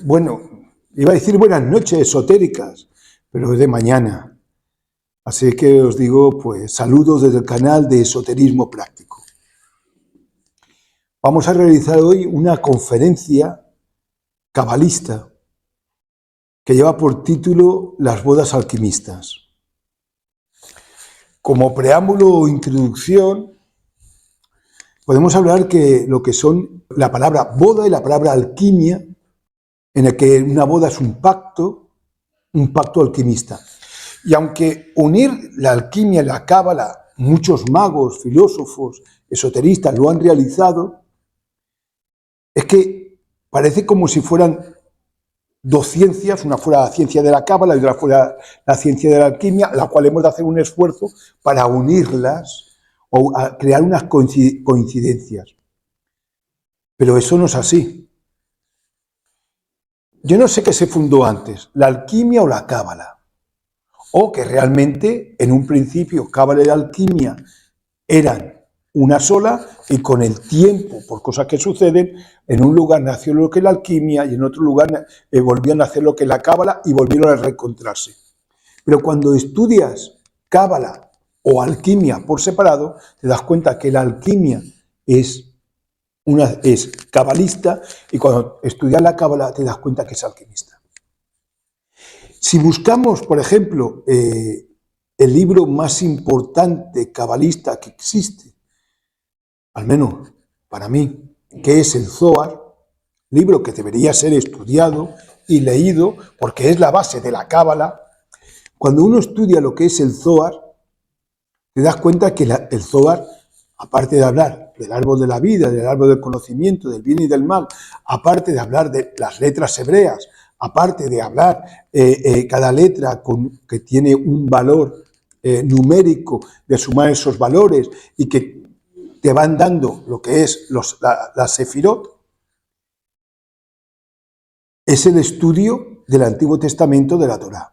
Bueno, iba a decir buenas noches esotéricas, pero es de mañana. Así que os digo, pues, saludos desde el canal de Esoterismo Práctico. Vamos a realizar hoy una conferencia cabalista que lleva por título Las bodas alquimistas. Como preámbulo o introducción, podemos hablar que lo que son la palabra boda y la palabra alquimia, en el que una boda es un pacto alquimista. Y aunque unir la alquimia y la cábala, muchos magos, filósofos, esoteristas lo han realizado, es que parece como si fueran dos ciencias, una fuera la ciencia de la cábala y otra fuera la ciencia de la alquimia, la cual hemos de hacer un esfuerzo para unirlas o crear unas coincidencias. Pero eso no es así. Yo no sé qué se fundó antes, la alquimia o la cábala, o que realmente en un principio cábala y alquimia eran una sola y con el tiempo, por cosas que suceden, en un lugar nació lo que es la alquimia y en otro lugar volvieron a hacer lo que es la cábala y volvieron a reencontrarse. Pero cuando estudias cábala o alquimia por separado, te das cuenta que la alquimia es cabalista y cuando estudias la cábala te das cuenta que es alquimista. Si buscamos, por ejemplo, el libro más importante cabalista que existe, al menos para mí, que es el Zohar, libro que debería ser estudiado y leído porque es la base de la cábala, cuando uno estudia lo que es el Zohar, te das cuenta que el Zohar, aparte de hablar del árbol de la vida, del árbol del conocimiento, del bien y del mal, aparte de hablar de las letras hebreas, aparte de hablar cada letra que tiene un valor numérico, de sumar esos valores y que te van dando lo que es la Sefirot, es el estudio del Antiguo Testamento de la Torá.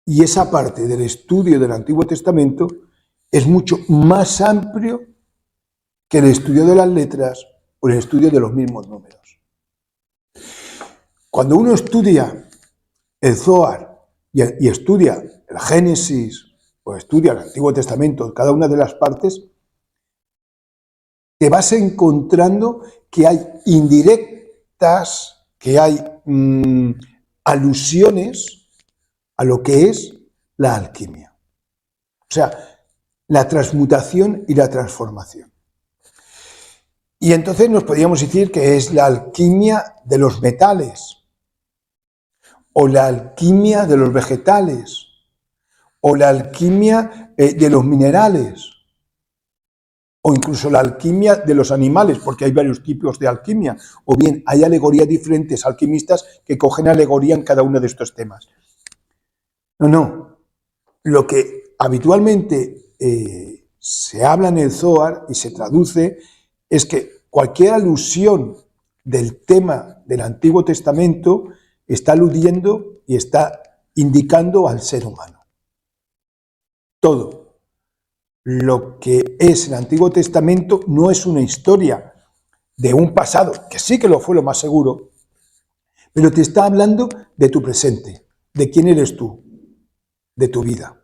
Y esa parte del estudio del Antiguo Testamento es mucho más amplio que el estudio de las letras o el estudio de los mismos números. Cuando uno estudia el Zohar y estudia el Génesis o estudia el Antiguo Testamento, cada una de las partes, te vas encontrando que hay indirectas, que hay alusiones a lo que es la alquimia. O sea, la transmutación y la transformación. Y entonces nos podríamos decir que es la alquimia de los metales, o la alquimia de los vegetales, o la alquimia de los minerales, o incluso la alquimia de los animales, porque hay varios tipos de alquimia, o bien hay alegorías diferentes, alquimistas que cogen alegoría en cada uno de estos temas. No. Lo que habitualmente se habla en el Zohar y se traduce es que cualquier alusión del tema del Antiguo Testamento está aludiendo y está indicando al ser humano. Todo lo que es el Antiguo Testamento no es una historia de un pasado, que sí que lo fue lo más seguro, pero te está hablando de tu presente, de quién eres tú, de tu vida,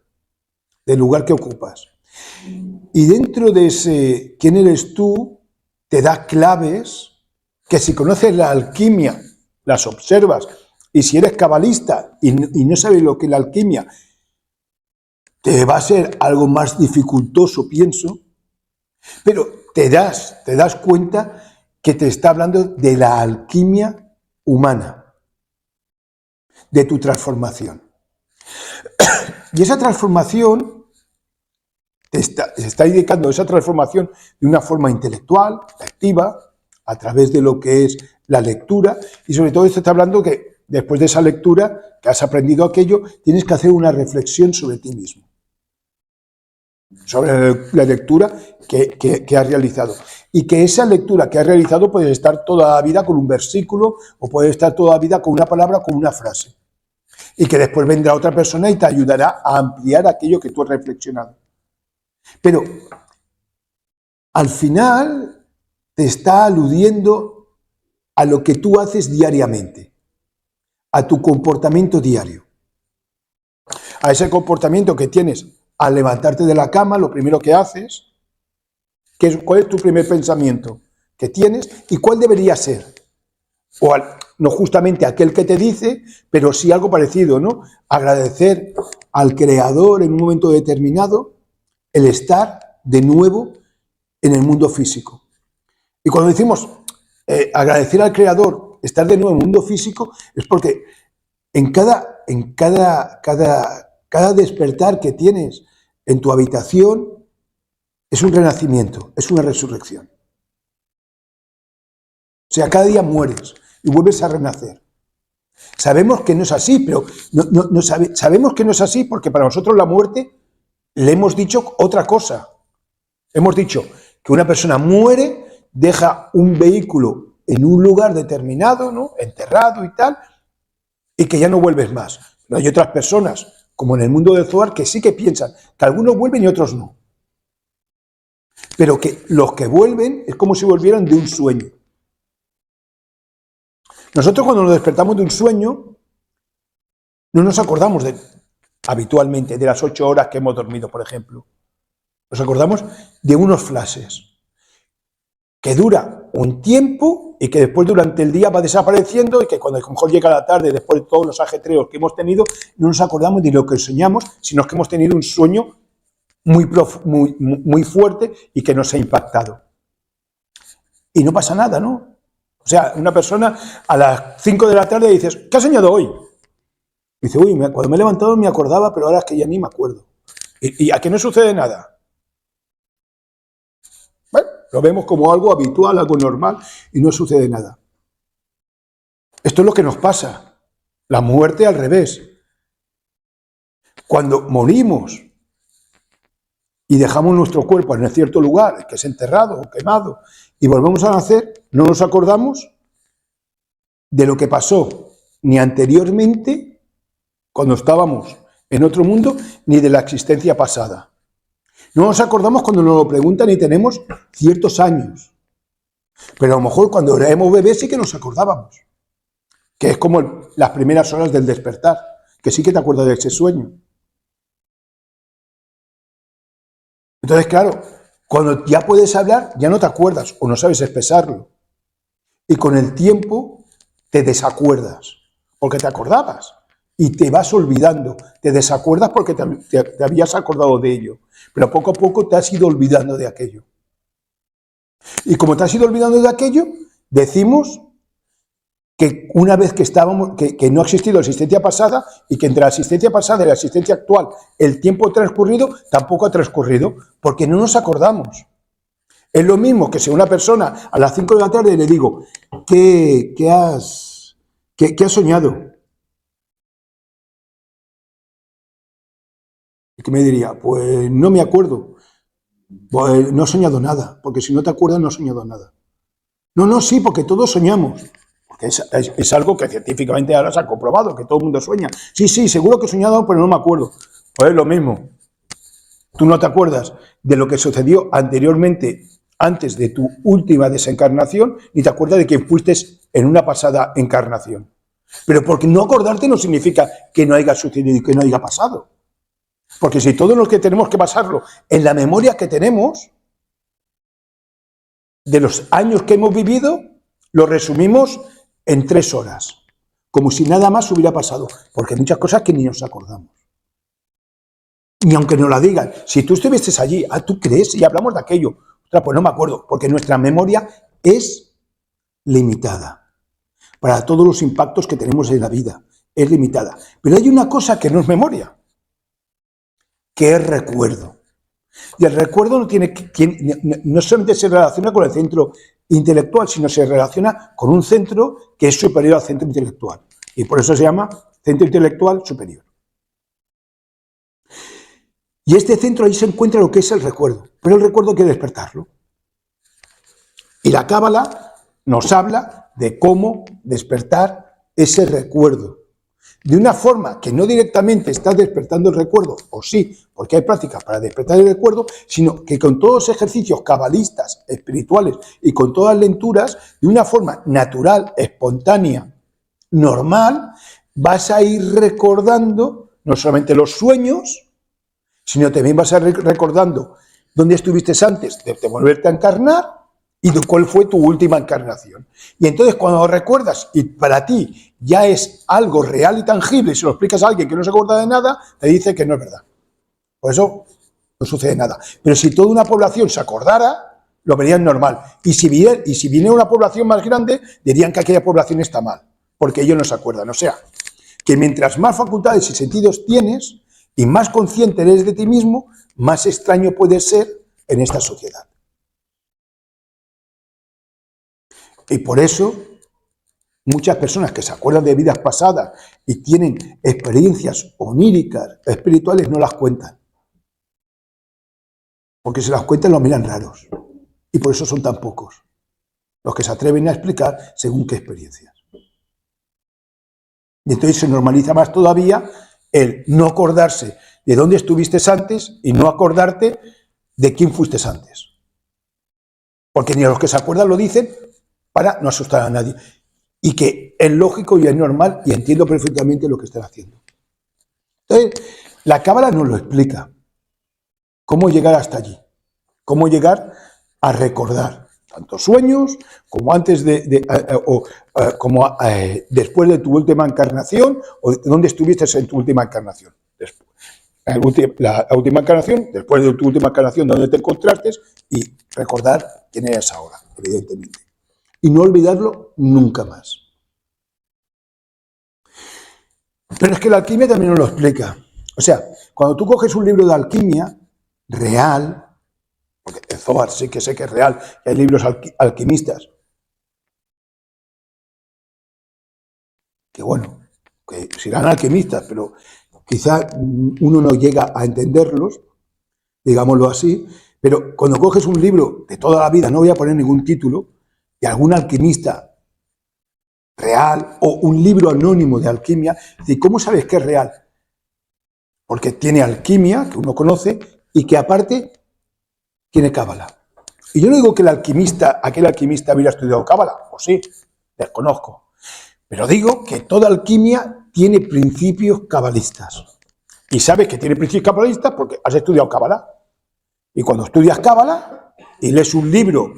del lugar que ocupas. Y dentro de ese quién eres tú, te da claves que si conoces la alquimia, las observas, y si eres cabalista y no sabes lo que es la alquimia, te va a ser algo más dificultoso, pienso, pero te das cuenta que te está hablando de la alquimia humana, de tu transformación. Y esa transformación, se está indicando esa transformación de una forma intelectual, activa, a través de lo que es la lectura, y sobre todo esto está hablando que después de esa lectura, que has aprendido aquello, tienes que hacer una reflexión sobre ti mismo, sobre la lectura que has realizado. Y que esa lectura que has realizado puede estar toda la vida con un versículo, o puede estar toda la vida con una palabra, con una frase. Y que después vendrá otra persona y te ayudará a ampliar aquello que tú has reflexionado. Pero al final te está aludiendo a lo que tú haces diariamente, a tu comportamiento diario, a ese comportamiento que tienes al levantarte de la cama, lo primero que haces, ¿cuál es tu primer pensamiento que tienes y cuál debería ser? O no justamente aquel que te dice, pero sí algo parecido, ¿no? Agradecer al Creador en un momento determinado el estar de nuevo en el mundo físico. Y cuando decimos agradecer al Creador, estar de nuevo en el mundo físico, es porque en cada despertar que tienes en tu habitación es un renacimiento, es una resurrección. O sea, cada día mueres y vuelves a renacer. Sabemos que no es así, pero sabemos que no es así porque para nosotros la muerte le hemos dicho otra cosa. Hemos dicho que una persona muere, deja un vehículo en un lugar determinado, ¿no? Enterrado y tal, y que ya no vuelves más. Pero hay otras personas, como en el mundo del Zohar, que sí que piensan que algunos vuelven y otros no. Pero que los que vuelven es como si volvieran de un sueño. Nosotros cuando nos despertamos de un sueño, no nos acordamos habitualmente de las 8 horas que hemos dormido, por ejemplo. Nos acordamos de unos flashes que dura un tiempo y que después durante el día va desapareciendo y que cuando a lo mejor llega la tarde, después de todos los ajetreos que hemos tenido, no nos acordamos de lo que soñamos, sino que hemos tenido un sueño muy fuerte y que nos ha impactado. Y no pasa nada, ¿no? O sea, una persona a las 5 de la tarde dices, ¿qué has soñado hoy? Y dice, uy, cuando me he levantado me acordaba, pero ahora es que ya ni me acuerdo. ¿Y a que no sucede nada? Bueno, lo vemos como algo habitual, algo normal, y no sucede nada. Esto es lo que nos pasa. La muerte al revés. Cuando morimos y dejamos nuestro cuerpo en cierto lugar, que es enterrado o quemado, y volvemos a nacer, no nos acordamos de lo que pasó ni anteriormente, cuando estábamos en otro mundo, ni de la existencia pasada. No nos acordamos cuando nos lo preguntan y tenemos ciertos años. Pero a lo mejor cuando éramos bebés sí que nos acordábamos. Que es como las primeras horas del despertar, que sí que te acuerdas de ese sueño. Entonces, claro, cuando ya puedes hablar, ya no te acuerdas o no sabes expresarlo. Y con el tiempo te desacuerdas, porque te acordabas. Y te vas olvidando, te desacuerdas porque te habías acordado de ello. Pero poco a poco te has ido olvidando de aquello. Y como te has ido olvidando de aquello, decimos que una vez que estábamos, que no ha existido la existencia pasada y que entre la existencia pasada y la existencia actual el tiempo transcurrido tampoco ha transcurrido porque no nos acordamos. Es lo mismo que si a una persona a las 5 de la tarde le digo, ¿qué has soñado? ¿Y qué me diría? Pues no me acuerdo. Pues no he soñado nada, porque si no te acuerdas no he soñado nada. No, sí, porque todos soñamos. Porque es algo que científicamente ahora se ha comprobado, que todo el mundo sueña. Sí, seguro que he soñado, pero no me acuerdo. Pues es lo mismo. Tú no te acuerdas de lo que sucedió anteriormente, antes de tu última desencarnación, ni te acuerdas de quién fuiste en una pasada encarnación. Pero porque no acordarte no significa que no haya sucedido y que no haya pasado. Porque si todos los que tenemos que pasarlo en la memoria que tenemos, de los años que hemos vivido, lo resumimos en 3 horas, como si nada más hubiera pasado, porque hay muchas cosas que ni nos acordamos. Ni aunque nos la digan, si tú estuvieses allí, tú crees y hablamos de aquello, pues no me acuerdo, porque nuestra memoria es limitada. Para todos los impactos que tenemos en la vida, es limitada. Pero hay una cosa que no es memoria, que es recuerdo. Y el recuerdo no solamente se relaciona con el centro intelectual, sino se relaciona con un centro que es superior al centro intelectual. Y por eso se llama centro intelectual superior. Y este centro ahí se encuentra lo que es el recuerdo. Pero el recuerdo hay que despertarlo. Y la Cábala nos habla de cómo despertar ese recuerdo. de una forma que no directamente estás despertando el recuerdo, o sí, porque hay prácticas para despertar el recuerdo, sino que con todos los ejercicios cabalistas, espirituales y con todas las lecturas, de una forma natural, espontánea, normal, vas a ir recordando no solamente los sueños, sino también vas a ir recordando dónde estuviste antes de volverte a encarnar y cuál fue tu última encarnación. Y entonces cuando recuerdas y para ti ya es algo real y tangible y se lo explicas a alguien que no se acuerda de nada, te dice que no es verdad. Por eso no sucede nada. Pero si toda una población se acordara, lo verían normal. Y si viene una población más grande, dirían que aquella población está mal, porque ellos no se acuerdan. O sea, que mientras más facultades y sentidos tienes y más consciente eres de ti mismo, más extraño puedes ser en esta sociedad. Y por eso, muchas personas que se acuerdan de vidas pasadas y tienen experiencias oníricas, espirituales, no las cuentan. Porque si las cuentan, los miran raros. Y por eso son tan pocos los que se atreven a explicar según qué experiencias. Y entonces se normaliza más todavía el no acordarse de dónde estuviste antes y no acordarte de quién fuiste antes. Porque ni a los que se acuerdan lo dicen para no asustar a nadie. Y que es lógico y es normal y entiendo perfectamente lo que están haciendo. Entonces, la Cábala nos lo explica. Cómo llegar hasta allí. Cómo llegar a recordar tanto sueños como antes como después de tu última encarnación o dónde estuviste en tu última encarnación. Después. La última encarnación, después de tu última encarnación, dónde te encontraste y recordar quién eres ahora, evidentemente. Y no olvidarlo nunca más. Pero es que la alquimia también nos lo explica. O sea, cuando tú coges un libro de alquimia real, porque el Zohar sí que sé que es real, que hay libros alquimistas, que bueno, que serán alquimistas, pero quizá uno no llega a entenderlos, digámoslo así, pero cuando coges un libro de toda la vida, no voy a poner ningún título, de algún alquimista real o un libro anónimo de alquimia, ¿y cómo sabes que es real? Porque tiene alquimia, que uno conoce, y que aparte tiene cábala. Y yo no digo que aquel alquimista hubiera estudiado cábala, o sí, desconozco. Pero digo que toda alquimia tiene principios cabalistas. Y sabes que tiene principios cabalistas porque has estudiado cábala. Y cuando estudias cábala y lees un libro,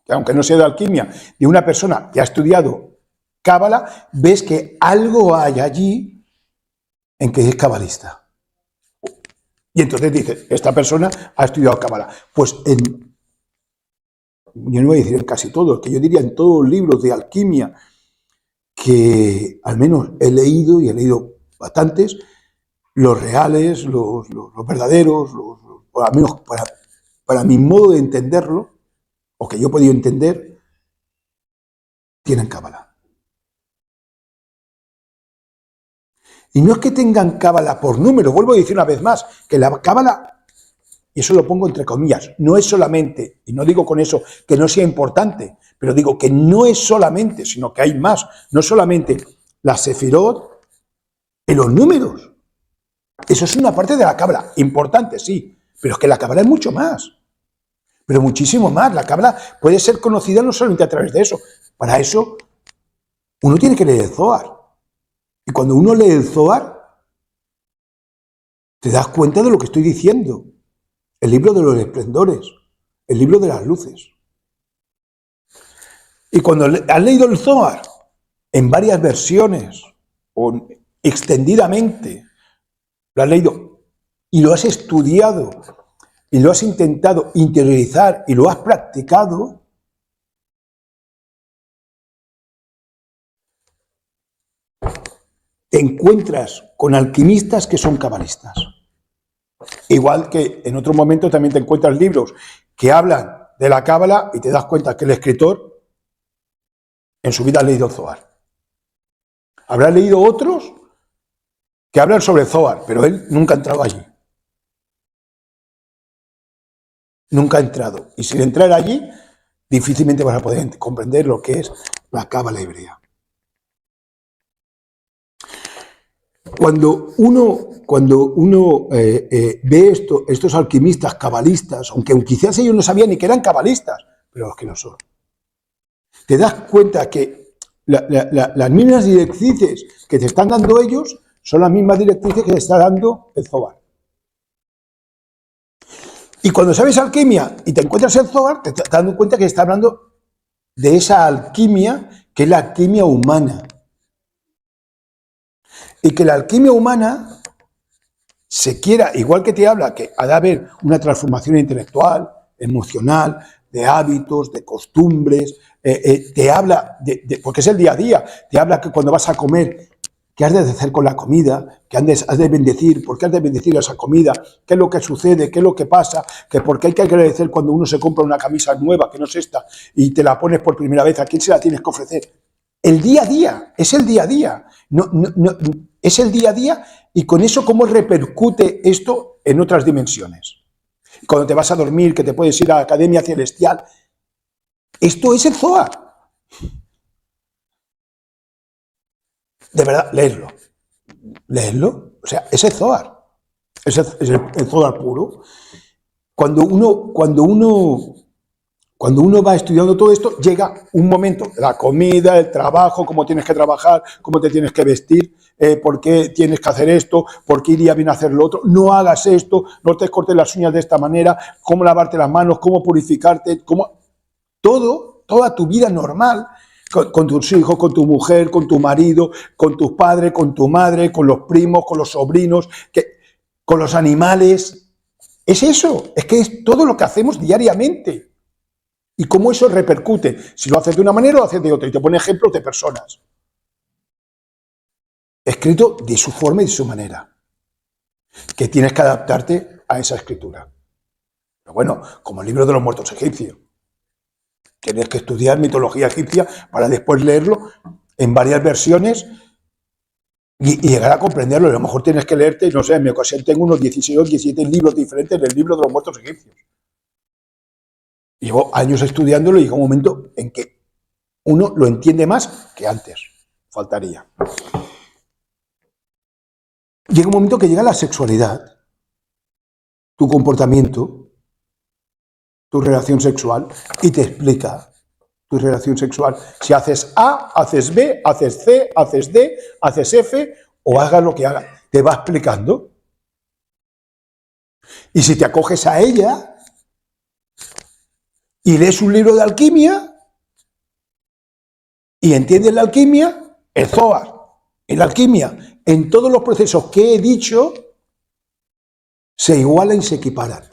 que aunque no sea de alquimia, de una persona que ha estudiado cábala, ves que algo hay allí en que es cabalista. Y entonces dices, esta persona ha estudiado cábala. Pues yo no voy a decir en casi todos, que yo diría en todos los libros de alquimia que al menos he leído, y he leído bastantes, los reales, los verdaderos, al menos para mi modo de entenderlo, o que yo he podido entender, tienen cábala. Y no es que tengan cábala por números, vuelvo a decir una vez más, que la cábala, y eso lo pongo entre comillas, no es solamente, y no digo con eso que no sea importante, pero digo que no es solamente, sino que hay más, no solamente la sefirot y los números. Eso es una parte de la cábala, importante, sí, pero es que la cábala es mucho más, pero muchísimo más. La cábala puede ser conocida no solamente a través de eso, para eso uno tiene que leer el Zohar. Y cuando uno lee el Zohar, te das cuenta de lo que estoy diciendo. El libro de los esplendores, el libro de las luces. Y cuando has leído el Zohar en varias versiones o extendidamente, lo has leído y lo has estudiado y lo has intentado interiorizar y lo has practicado, te encuentras con alquimistas que son cabalistas. Igual que en otro momento también te encuentras libros que hablan de la cábala y te das cuenta que el escritor en su vida ha leído Zohar. Habrá leído otros que hablan sobre Zohar, pero él nunca ha entrado allí. Nunca ha entrado. Y sin entrar allí, difícilmente vas a poder comprender lo que es la cábala hebrea. Cuando uno ve estos alquimistas cabalistas, aunque quizás ellos no sabían ni que eran cabalistas, pero los que no son, te das cuenta que las mismas directrices que te están dando ellos son las mismas directrices que te está dando el Zohar. Y cuando sabes alquimia y te encuentras el Zohar, te estás dando cuenta que está hablando de esa alquimia que es la alquimia humana. Y que la alquimia humana se quiera, igual que te habla que ha de haber una transformación intelectual, emocional, de hábitos, de costumbres, te habla, porque es el día a día, te habla que cuando vas a comer, qué has de hacer con la comida, que has de bendecir, por qué has de bendecir esa comida, qué es lo que sucede, qué es lo que pasa, que por qué hay que agradecer cuando uno se compra una camisa nueva, que no es esta, y te la pones por primera vez, ¿a quién se la tienes que ofrecer? El día a día, es el día a día, es el día a día, y con eso cómo repercute esto en otras dimensiones. Cuando te vas a dormir, que te puedes ir a la Academia Celestial, esto es el Zohar. De verdad, leerlo, o sea, es el Zohar, es el Zohar puro. Cuando uno va estudiando todo esto, llega un momento, la comida, el trabajo, cómo tienes que trabajar, cómo te tienes que vestir, por qué tienes que hacer esto, por qué iría bien hacer lo otro, no hagas esto, no te cortes las uñas de esta manera, cómo lavarte las manos, cómo purificarte, toda tu vida normal, con tus hijos, con tu mujer, con tu marido, con tus padres, con tu madre, con los primos, con los sobrinos, con los animales. Es eso, es que es todo lo que hacemos diariamente. Y cómo eso repercute, si lo haces de una manera o lo haces de otra. Y te pone ejemplos de personas. Escrito de su forma y de su manera. Que tienes que adaptarte a esa escritura. Pero bueno, como el libro de los muertos egipcios. Tienes que estudiar mitología egipcia para después leerlo en varias versiones y llegar a comprenderlo. A lo mejor tienes que leerte, no sé, en mi ocasión tengo unos 16 o 17 libros diferentes del libro de los muertos egipcios. Llevo años estudiándolo y llega un momento en que uno lo entiende más que antes. Faltaría. Llega un momento que llega la sexualidad, tu comportamiento, tu relación sexual, y te explica tu relación sexual. Si haces A, haces B, haces C, haces D, haces F, o hagas lo que hagas. Te va explicando. Y si te acoges a ella y lees un libro de alquimia y entiendes la alquimia, el Zohar, en la alquimia, en todos los procesos que he dicho, se igualan y se equiparan.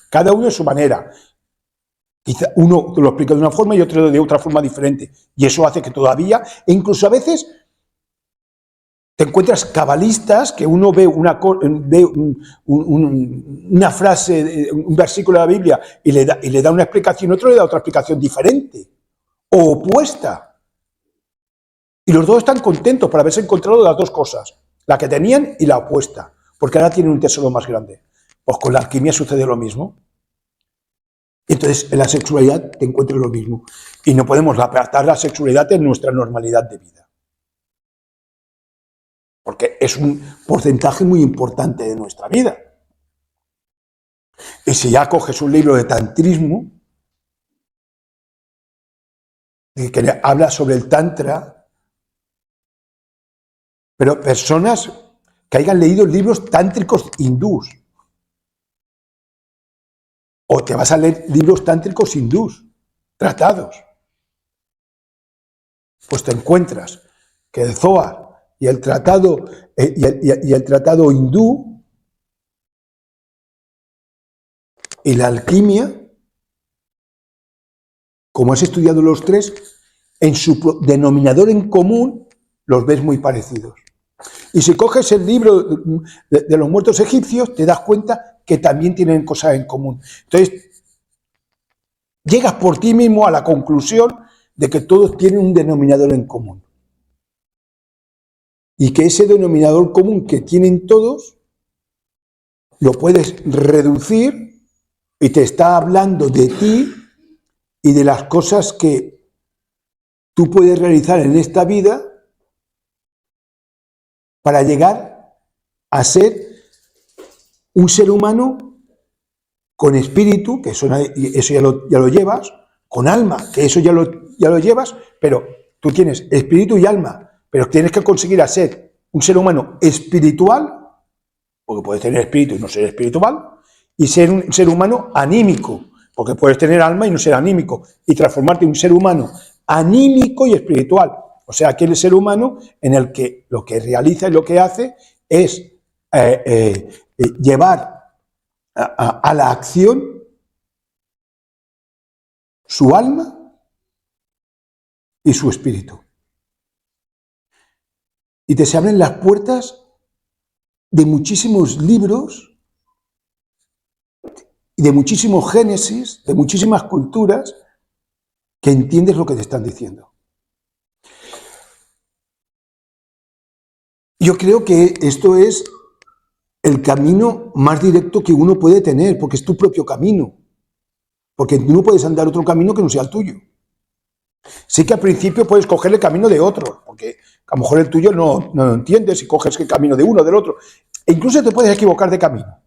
Cada uno de su manera. Quizá uno te lo explica de una forma y otro de otra forma diferente. Y eso hace que todavía, e incluso a veces, te encuentras cabalistas que uno ve una frase, un versículo de la Biblia y le da una explicación, otro le da otra explicación diferente o opuesta. Y los dos están contentos por haberse encontrado las dos cosas, la que tenían y la opuesta, porque ahora tienen un tesoro más grande. Pues con la alquimia sucede lo mismo. Entonces, en la sexualidad te encuentras lo mismo. Y no podemos apartar la sexualidad en nuestra normalidad de vida. Porque es un porcentaje muy importante de nuestra vida. Y si ya coges un libro de tantrismo, que habla sobre el tantra, pero personas que hayan leído libros tántricos hindús, o te vas a leer libros tántricos hindús, tratados, pues te encuentras que el Zohar y el tratado hindú y la alquimia, como has estudiado los tres, en su denominador en común los ves muy parecidos. Y si coges el libro de los muertos egipcios, te das cuenta que también tienen cosas en común. Entonces, llegas por ti mismo a la conclusión de que todos tienen un denominador en común. Y que ese denominador común que tienen todos, lo puedes reducir y te está hablando de ti y de las cosas que tú puedes realizar en esta vida para llegar a ser un ser humano con espíritu, que eso ya lo llevas, con alma, que eso ya lo llevas, pero tú tienes espíritu y alma, pero tienes que conseguir a ser un ser humano espiritual, porque puedes tener espíritu y no ser espiritual, y ser un ser humano anímico, porque puedes tener alma y no ser anímico, y transformarte en un ser humano anímico y espiritual. O sea, aquel ser humano en el que lo que realiza y lo que hace es llevar a la acción su alma y su espíritu. Y te se abren las puertas de muchísimos libros y de muchísimos génesis, de muchísimas culturas, que entiendes lo que te están diciendo. Yo creo que esto es el camino más directo que uno puede tener, porque es tu propio camino. Porque no puedes andar otro camino que no sea el tuyo. Sí que al principio puedes coger el camino de otro, porque a lo mejor el tuyo no lo entiendes y coges el camino de uno, del otro. E incluso te puedes equivocar de camino.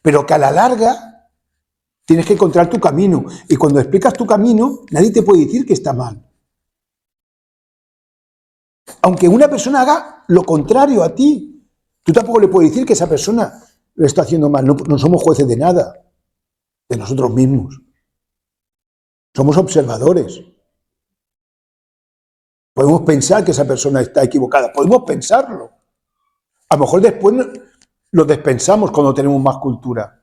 Pero que a la larga tienes que encontrar tu camino. Y cuando explicas tu camino, nadie te puede decir que está mal. Aunque una persona haga lo contrario a ti, tú tampoco le puedes decir que esa persona lo está haciendo mal. No somos jueces de nada, de nosotros mismos. Somos observadores. Podemos pensar que esa persona está equivocada, podemos pensarlo. A lo mejor después lo despensamos cuando tenemos más cultura.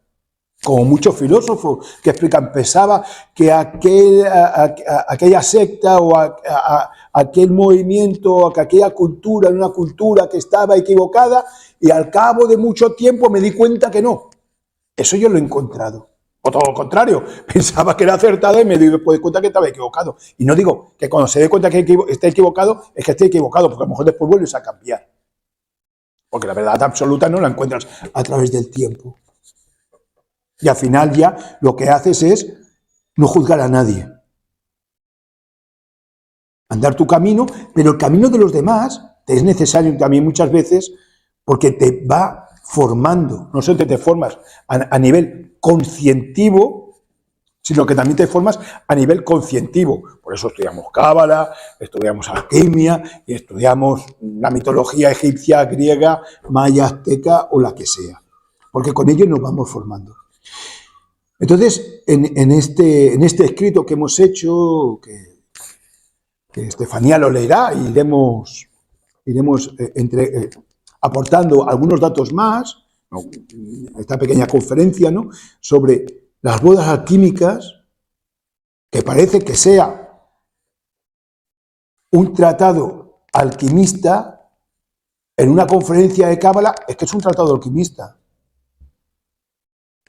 Como muchos filósofos que explican, pensaba que aquella secta o aquel movimiento, que aquella cultura era una cultura que estaba equivocada, y al cabo de mucho tiempo me di cuenta que no. Eso yo lo he encontrado. O todo lo contrario, pensaba que era acertado y me di después cuenta que estaba equivocado. Y no digo que cuando se dé cuenta que está equivocado, es que esté equivocado, porque a lo mejor después vuelves a cambiar. Porque la verdad absoluta no la encuentras a través del tiempo. Y al final ya lo que haces es no juzgar a nadie. Andar tu camino, pero el camino de los demás te es necesario también muchas veces, porque te va formando. No solo te formas a nivel conscientivo, sino que también te formas a nivel conscientivo. Por eso estudiamos cábala, estudiamos alquimia y estudiamos la mitología egipcia, griega, maya, azteca o la que sea. Porque con ello nos vamos formando. Entonces, en este escrito que hemos hecho, que Estefanía lo leerá y iremos aportando algunos datos más, esta pequeña conferencia, ¿no?, sobre las bodas alquímicas, que parece que sea un tratado alquimista en una conferencia de cábala, es que es un tratado alquimista,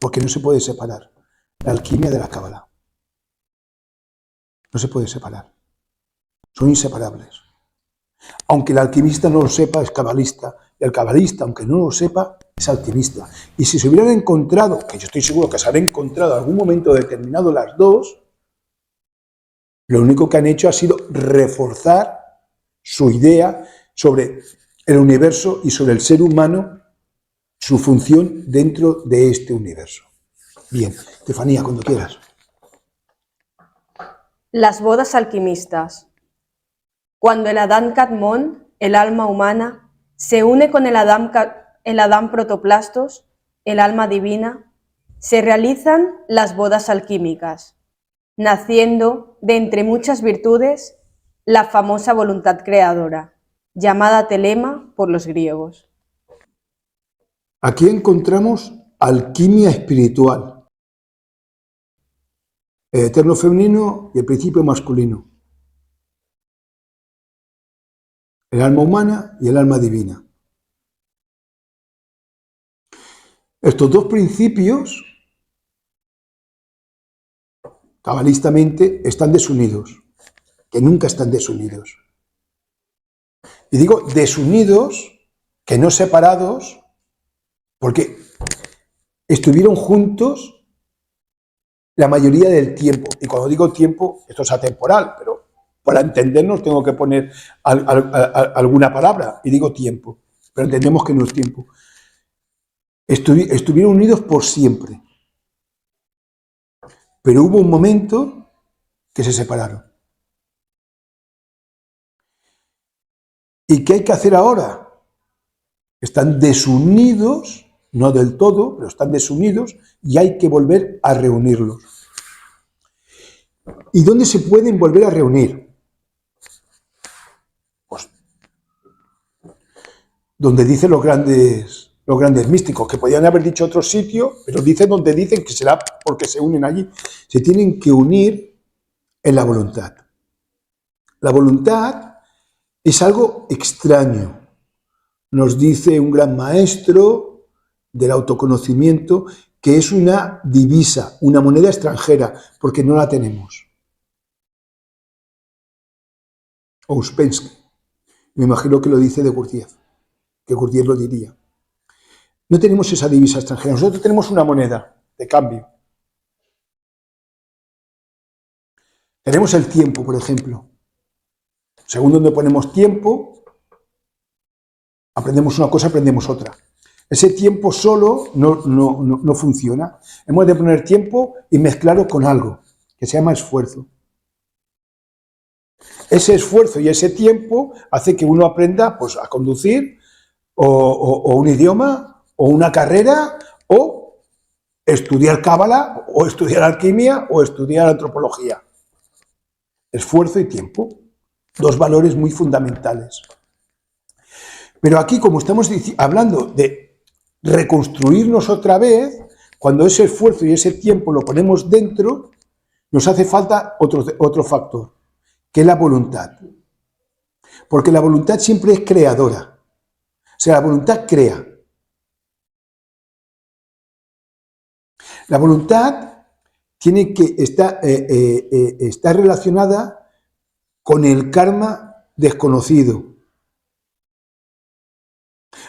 porque no se puede separar la alquimia de la cábala. No se puede separar. Son inseparables. Aunque el alquimista no lo sepa, es cabalista. Y el cabalista, aunque no lo sepa, es alquimista. Y si se hubieran encontrado, que yo estoy seguro que se han encontrado en algún momento determinado las dos, lo único que han hecho ha sido reforzar su idea sobre el universo y sobre el ser humano, su función dentro de este universo. Bien, Estefanía, cuando quieras. Las bodas alquimistas. Cuando el Adán Kadmon, el alma humana, se une con el Adán protoplastos, el alma divina, se realizan las bodas alquímicas, naciendo de entre muchas virtudes la famosa voluntad creadora, llamada telema por los griegos. Aquí encontramos alquimia espiritual, el eterno femenino y el principio masculino, el alma humana y el alma divina. Estos dos principios, cabalistamente, están desunidos, que nunca están desunidos. Y digo desunidos, que no separados, porque estuvieron juntos la mayoría del tiempo. Y cuando digo tiempo, esto es atemporal, pero para entendernos tengo que poner alguna palabra, y digo tiempo, pero entendemos que no es tiempo. estuvieron unidos por siempre. Pero hubo un momento que se separaron. ¿Y qué hay que hacer ahora? Están desunidos, no del todo, pero están desunidos y hay que volver a reunirlos. ¿Y dónde se pueden volver a reunir? Pues donde dicen los grandes místicos, que podían haber dicho otro sitio, pero dicen donde dicen que será porque se unen allí. Se tienen que unir en la voluntad. La voluntad es algo extraño. Nos dice un gran maestro del autoconocimiento que es una divisa, una moneda extranjera, porque no la tenemos. Ouspensky. Me imagino que lo dice de Gurdjieff, que Gurdjieff lo diría. No tenemos esa divisa extranjera, nosotros tenemos una moneda de cambio. Tenemos el tiempo, por ejemplo. Según donde ponemos tiempo, aprendemos una cosa, aprendemos otra. Ese tiempo solo no funciona. Hemos de poner tiempo y mezclarlo con algo que se llama esfuerzo. Ese esfuerzo y ese tiempo hace que uno aprenda pues, a conducir o un idioma o una carrera o estudiar cábala o estudiar alquimia o estudiar antropología. Esfuerzo y tiempo, dos valores muy fundamentales. Pero aquí, como estamos hablando de reconstruirnos otra vez, cuando ese esfuerzo y ese tiempo lo ponemos dentro, nos hace falta otro factor, que es la voluntad. Porque la voluntad siempre es creadora. O sea, la voluntad crea. La voluntad tiene que estar relacionada con el karma desconocido.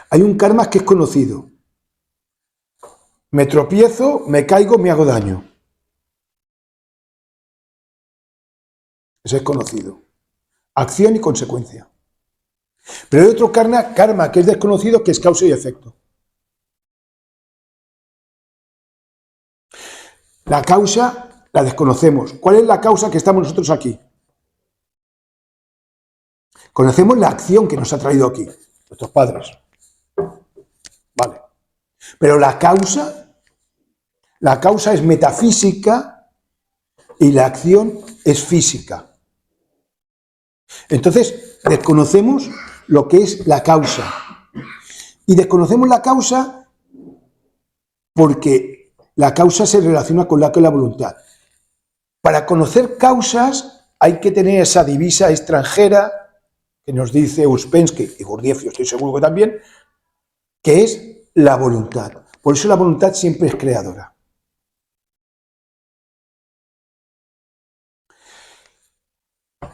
Hay un karma que es conocido. Me tropiezo, me caigo, me hago daño. Ese es conocido. Acción y consecuencia. Pero hay otro karma que es desconocido, que es causa y efecto. La causa la desconocemos. ¿Cuál es la causa que estamos nosotros aquí? Conocemos la acción que nos ha traído aquí, nuestros padres. Vale. Pero la causa es metafísica y la acción es física. Entonces, desconocemos lo que es la causa. Y desconocemos la causa porque la causa se relaciona con la voluntad. Para conocer causas hay que tener esa divisa extranjera que nos dice Ouspensky y Gurdjieff, yo estoy seguro que también, que es la voluntad. Por eso la voluntad siempre es creadora.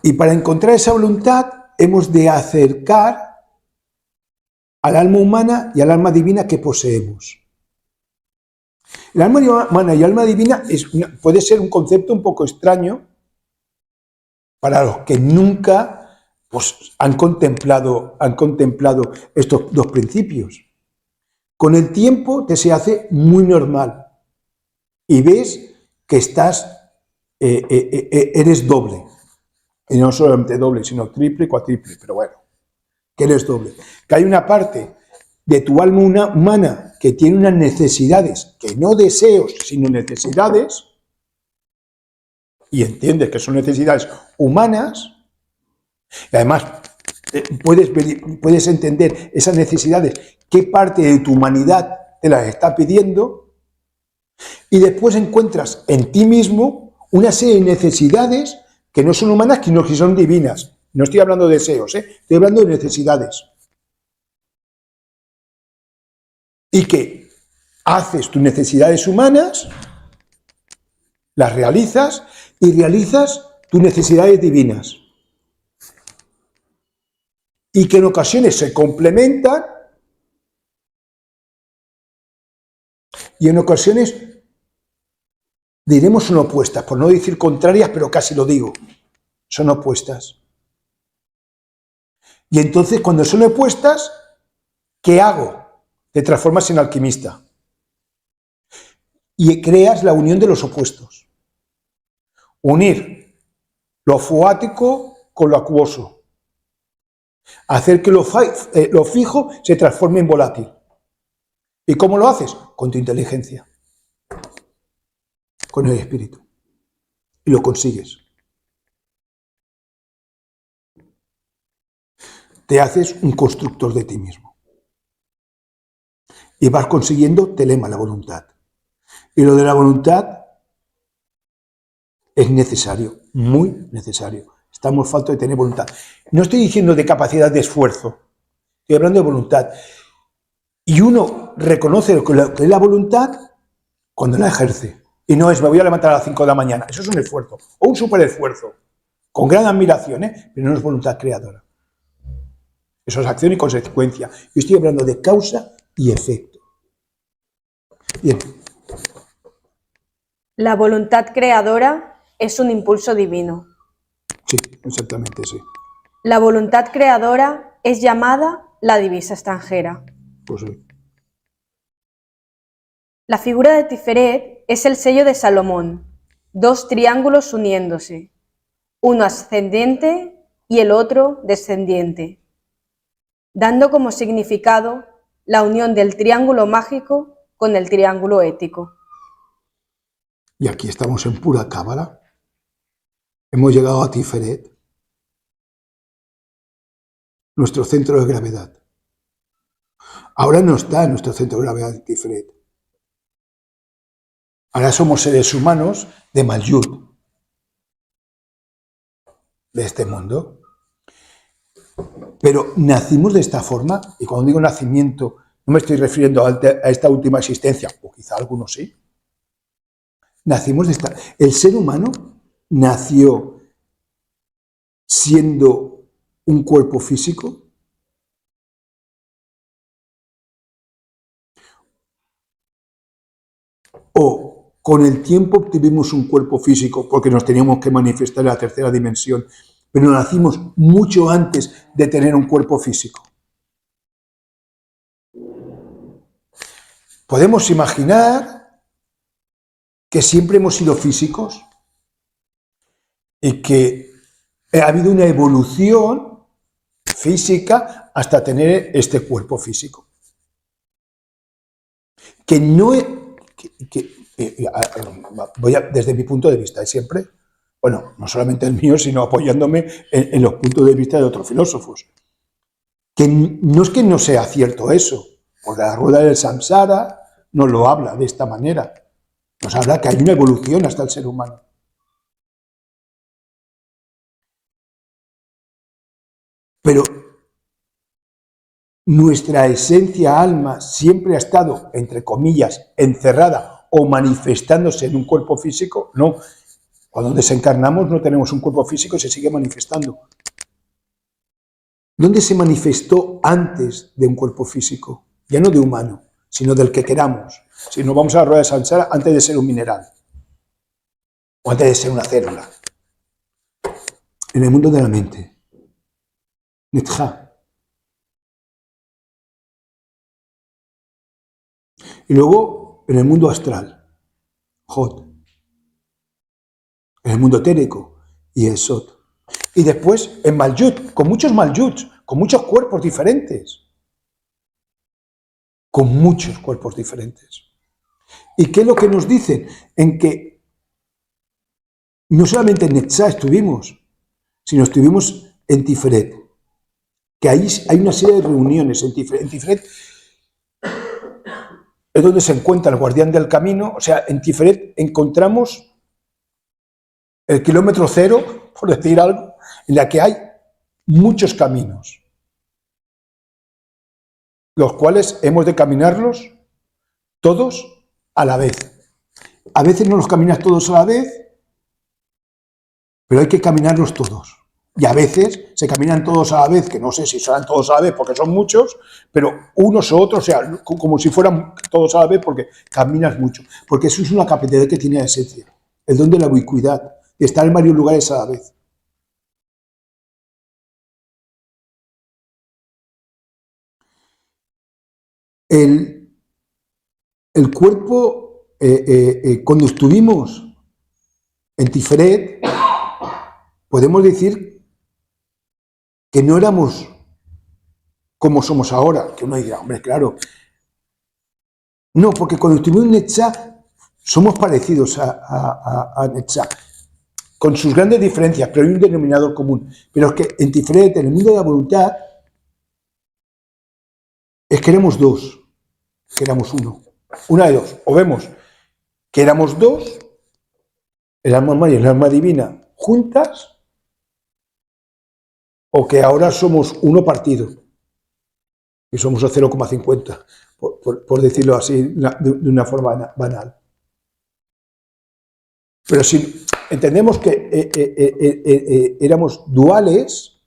Y para encontrar esa voluntad hemos de acercar al alma humana y al alma divina que poseemos. El alma humana y el alma divina puede ser un concepto un poco extraño para los que nunca pues, han contemplado estos dos principios. Con el tiempo te se hace muy normal y ves que eres doble. Y no solamente doble, sino triple, cuatriple, pero bueno, que eres doble. Que hay una parte de tu alma humana que tiene unas necesidades, que no deseos, sino necesidades, y entiendes que son necesidades humanas, y además puedes entender esas necesidades, qué parte de tu humanidad te las está pidiendo, y después encuentras en ti mismo una serie de necesidades que no son humanas, sino que son divinas. No estoy hablando de deseos, estoy hablando de necesidades. Y que haces tus necesidades humanas, las realizas y realizas tus necesidades divinas. Y que en ocasiones se complementan y en ocasiones diremos son opuestas, por no decir contrarias, pero casi lo digo, son opuestas. Y entonces cuando son opuestas, ¿qué hago? Te transformas en alquimista. y creas la unión de los opuestos. Unir lo fuático con lo acuoso. Hacer que lo fijo se transforme en volátil. ¿Y cómo lo haces? Con tu inteligencia, con el espíritu. Y lo consigues. Te haces un constructor de ti mismo. Y vas consiguiendo telema, la voluntad. Y lo de la voluntad es necesario, muy necesario. Estamos faltos de tener voluntad. No estoy diciendo de capacidad de esfuerzo, estoy hablando de voluntad. Y uno reconoce lo que es la voluntad cuando la ejerce. Y no es, me voy a levantar a las 5 de la mañana. Eso es un esfuerzo, o un super esfuerzo, con gran admiración, pero no es voluntad creadora. Eso es acción y consecuencia. Yo estoy hablando de causa y efecto. Bien. La voluntad creadora es un impulso divino. Sí, exactamente, sí. La voluntad creadora es llamada la divisa extranjera. Pues sí. La figura de Tiferet es el sello de Salomón, dos triángulos uniéndose, uno ascendiente y el otro descendiente, dando como significado la unión del triángulo mágico con el triángulo ético. Y aquí estamos en pura cábala. Hemos llegado a Tiferet, nuestro centro de gravedad. Ahora no está en nuestro centro de gravedad Tiferet. Ahora somos seres humanos de Malyut, de este mundo. Pero nacimos de esta forma, y cuando digo nacimiento, no me estoy refiriendo a esta última existencia, o quizá algunos sí. Nacimos de esta. El ser humano nació siendo un cuerpo físico, o con el tiempo obtuvimos un cuerpo físico porque nos teníamos que manifestar en la tercera dimensión, pero nacimos mucho antes de tener un cuerpo físico. Podemos imaginar que siempre hemos sido físicos y que ha habido una evolución física hasta tener este cuerpo físico. Que no es... desde mi punto de vista, siempre, bueno, no solamente el mío, sino apoyándome en los puntos de vista de otros filósofos, que no es que no sea cierto eso, porque la rueda del samsara nos lo habla de esta manera, nos habla que hay una evolución hasta el ser humano. Pero nuestra esencia alma siempre ha estado, entre comillas, encerrada o manifestándose en un cuerpo físico. No, cuando desencarnamos no tenemos un cuerpo físico y se sigue manifestando. ¿Dónde se manifestó antes de un cuerpo físico? Ya no de humano, sino del que queramos. Si no vamos a la rueda de samsara, antes de ser un mineral o antes de ser una célula. En el mundo de la mente. Nitja. Y luego en el mundo astral, Jod. En el mundo etérico, y el Sot. Y después en Malyut, con muchos Malyuts, con muchos cuerpos diferentes. Con muchos cuerpos diferentes. ¿Y qué es lo que nos dicen? En que no solamente en Netzah estuvimos, sino estuvimos en Tiferet. Que ahí hay una serie de reuniones en Tiferet. En Tiferet es donde se encuentra el guardián del camino. O sea, en Tiferet encontramos el kilómetro cero, por decir algo, en la que hay muchos caminos, los cuales hemos de caminarlos todos a la vez. A veces no los caminas todos a la vez, pero hay que caminarlos todos. Y a veces se caminan todos a la vez, que no sé si serán todos a la vez porque son muchos, pero unos u otros, o sea, como si fueran todos a la vez porque caminas mucho. Porque eso es una capacidad que tiene la esencia, el don de la ubicuidad, de estar en varios lugares a la vez. El cuerpo cuando estuvimos en Tiferet, podemos decir que no éramos como somos ahora, que uno dirá, hombre, claro. No, porque cuando estuvimos en Netzach, somos parecidos a Netzach, con sus grandes diferencias, pero hay un denominador común. Pero es que en Tiferet, en el mundo de la voluntad, es que éramos dos, que éramos uno. Una de dos. O vemos que éramos dos, el alma humana y el alma divina, juntas, o que ahora somos uno partido, y somos a 0,50, por decirlo así, de una forma banal. Pero si entendemos que éramos duales,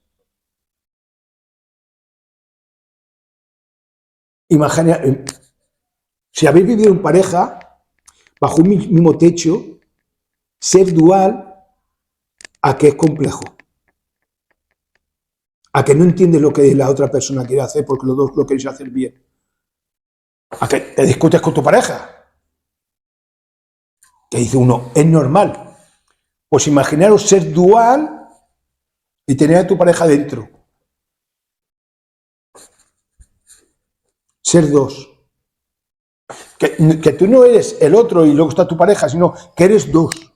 imagina, si habéis vivido en pareja, bajo un mismo techo, ser dual, ¿a qué es complejo? A que no entiendes lo que la otra persona quiere hacer porque los dos lo queréis hacer bien. A que te discutes con tu pareja. Que dice uno, es normal. Pues imaginaros ser dual y tener a tu pareja dentro. Ser dos. Que tú no eres el otro y luego está tu pareja, sino que eres dos.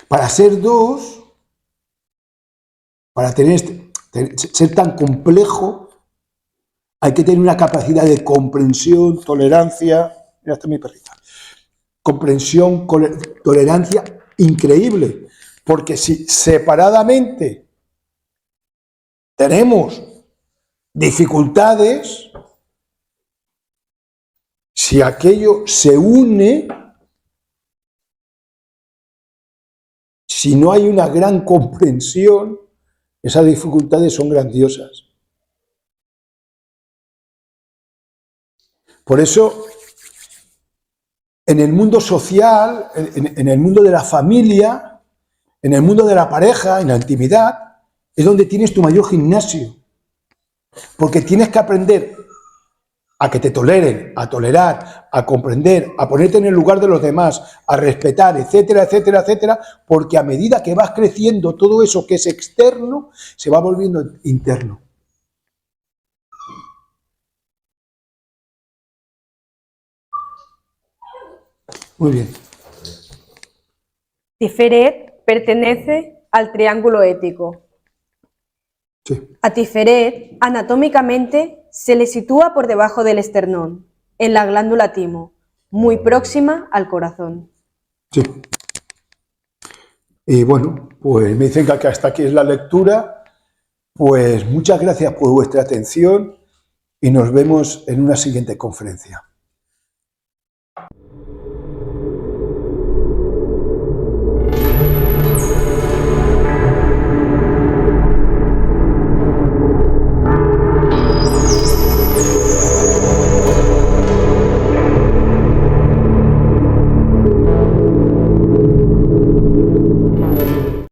Para ser dos, para ser tan complejo, hay que tener una capacidad de comprensión, tolerancia, mira, esta es mi perrita, comprensión, tolerancia increíble, porque si separadamente tenemos dificultades, si aquello se une, si no hay una gran comprensión, esas dificultades son grandiosas. Por eso, en el mundo social, en el mundo de la familia, en el mundo de la pareja, en la intimidad, es donde tienes tu mayor gimnasio. Porque tienes que aprender a que te toleren, a tolerar, a comprender, a ponerte en el lugar de los demás, a respetar, etcétera, etcétera, etcétera, porque a medida que vas creciendo, todo eso que es externo se va volviendo interno. Muy bien. Tiferet pertenece al triángulo ético. Sí. A Tiferet, anatómicamente, se le sitúa por debajo del esternón, en la glándula timo, muy próxima al corazón. Sí. Y bueno, pues me dicen que hasta aquí es la lectura. Pues muchas gracias por vuestra atención y nos vemos en una siguiente conferencia.